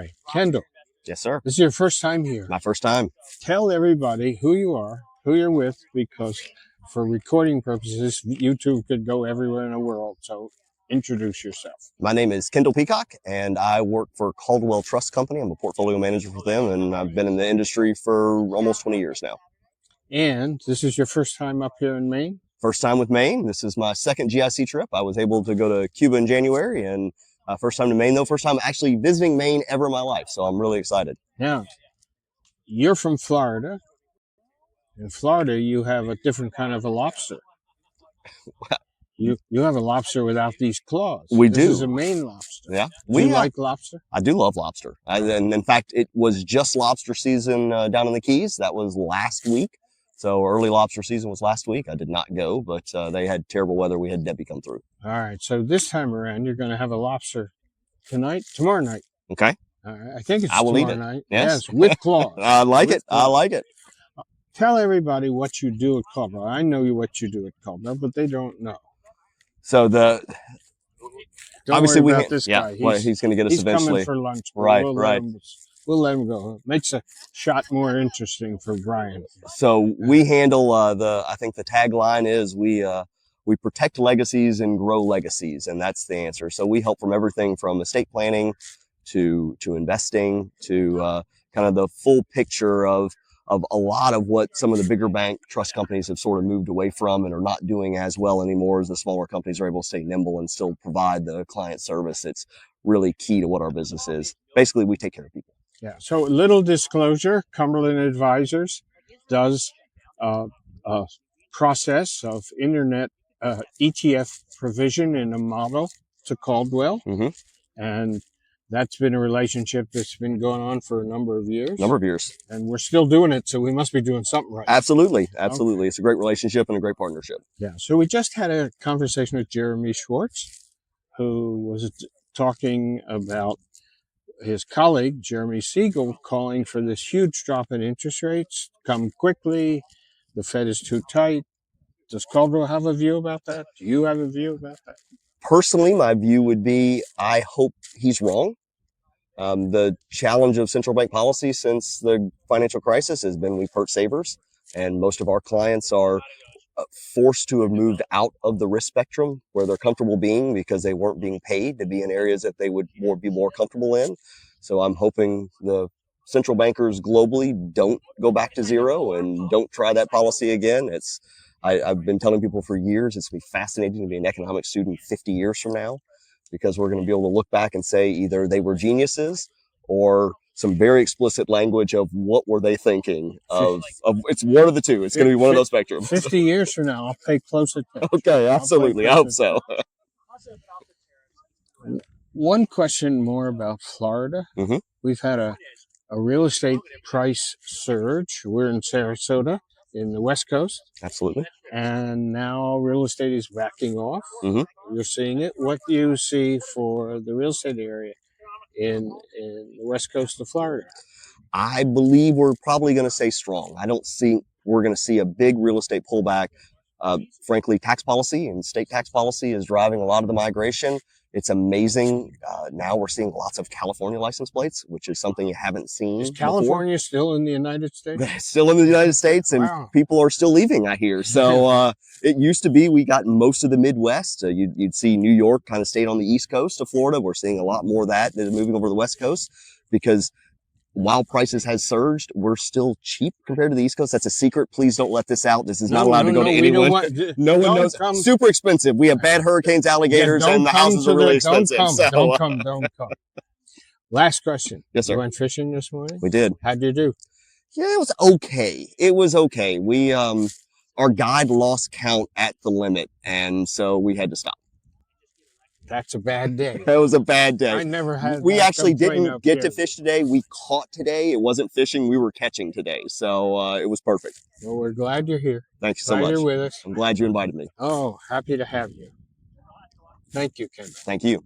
Hi, Kendall. Yes, sir. This is your first time here. My first time. Tell everybody who you are, who you're with, because for recording purposes, YouTube could go everywhere in the world. So introduce yourself. My name is Kendall Peacock, and I work for Caldwell Trust Company. I'm a portfolio manager for them, and I've been in the industry for almost 20 years now. And this is your first time up here in Maine? First time with Maine. This is my second GIC trip. I was able to go to Cuba in January, and first time to Maine, though. First time actually visiting Maine ever in my life, so I'm really excited. Now, you're from Florida. In Florida, you have a different kind of a lobster. You have a lobster without these claws. We This do. is a Maine lobster. Yeah. Do you like lobster? I do love lobster. And in fact, it was just lobster season down in the Keys. That was last week. So early lobster season was last week. I did not go, but they had terrible weather. We had Debbie come through. All right. So this time around, you're going to have a lobster tomorrow night. Okay. All right. I think it's I will tomorrow eat it. night. Yes. With claws. I like it. I like it. Tell everybody what you do at Caldwell. I know what you do at Caldwell, but they don't know. So Don't obviously worry about this guy. he's going to get us he's eventually. Coming for lunch. Right. We'll let him go. Makes a shot more interesting for Brian. So we handle I think the tagline is we protect legacies and grow legacies, and that's the answer. So we help from everything from estate planning to investing to kind of the full picture of a lot of what some of the bigger bank trust companies have sort of moved away from and are not doing as well anymore, as the smaller companies are able to stay nimble and still provide the client service. It's really key to what our business is. Basically, we take care of people. Yeah. So little disclosure, Cumberland Advisors does a process of internet ETF provision in a model to Caldwell. Mm-hmm. And that's been a relationship that's been going on for a number of years. And we're still doing it, so we must be doing something right. Absolutely. Okay. It's a great relationship and a great partnership. Yeah. So we just had a conversation with Jeremy Schwartz, who was talking about his colleague, Jeremy Siegel, calling for this huge drop in interest rates. Come quickly. The Fed is too tight. Does Caldwell have a view about that? Do you have a view about that? Personally, my view would be I hope he's wrong. The challenge of central bank policy since the financial crisis has been we've hurt savers, and most of our clients are forced to have moved out of the risk spectrum where they're comfortable being because they weren't being paid to be in areas that they would be more comfortable in. So I'm hoping the central bankers globally don't go back to zero and don't try that policy again. I've been telling people for years, it's going to be fascinating to be an economics student 50 years from now, because we're going to be able to look back and say either they were geniuses or some very explicit language of what were they thinking of it's one of the two. It's going to be one of those spectrums. 50 years from now, I'll pay close attention. Okay, absolutely. I hope so. One question more about Florida. Mm-hmm. We've had a real estate price surge. We're in Sarasota in the West Coast. Absolutely. And now real estate is backing off. Mm-hmm. You're seeing it. What do you see for the real estate area in the West Coast of Florida? I believe we're probably going to stay strong. I don't think we're going to see a big real estate pullback. Frankly, tax policy and state tax policy is driving a lot of the migration. It's amazing. Now we're seeing lots of California license plates, which is something you haven't seen. Is California still in the United States? Still in the United States, and wow. People are still leaving, I hear. So it used to be we got most of the Midwest. You'd see New York kind of stayed on the East Coast of Florida. We're seeing a lot more of that is moving over to the West Coast because while prices has surged, we're still cheap compared to the East Coast. That's a secret. Please don't let this out. This is not allowed to go to anyone. No one knows. Super expensive. We have bad hurricanes, alligators, and the houses are really expensive. Don't come. Last question. Yes, sir. You went fishing this morning? We did. How'd you do? Yeah, it was okay. We, our guide lost count at the limit, and so we had to stop. That's a bad day. That was a bad day. I never had. We actually didn't get to fish today. We caught today. It wasn't fishing. We were catching today. So it was perfect. Well, we're glad you're here. Thank you so much. Glad you're with us. I'm glad you invited me. Oh, happy to have you. Thank you, Kendall. Thank you.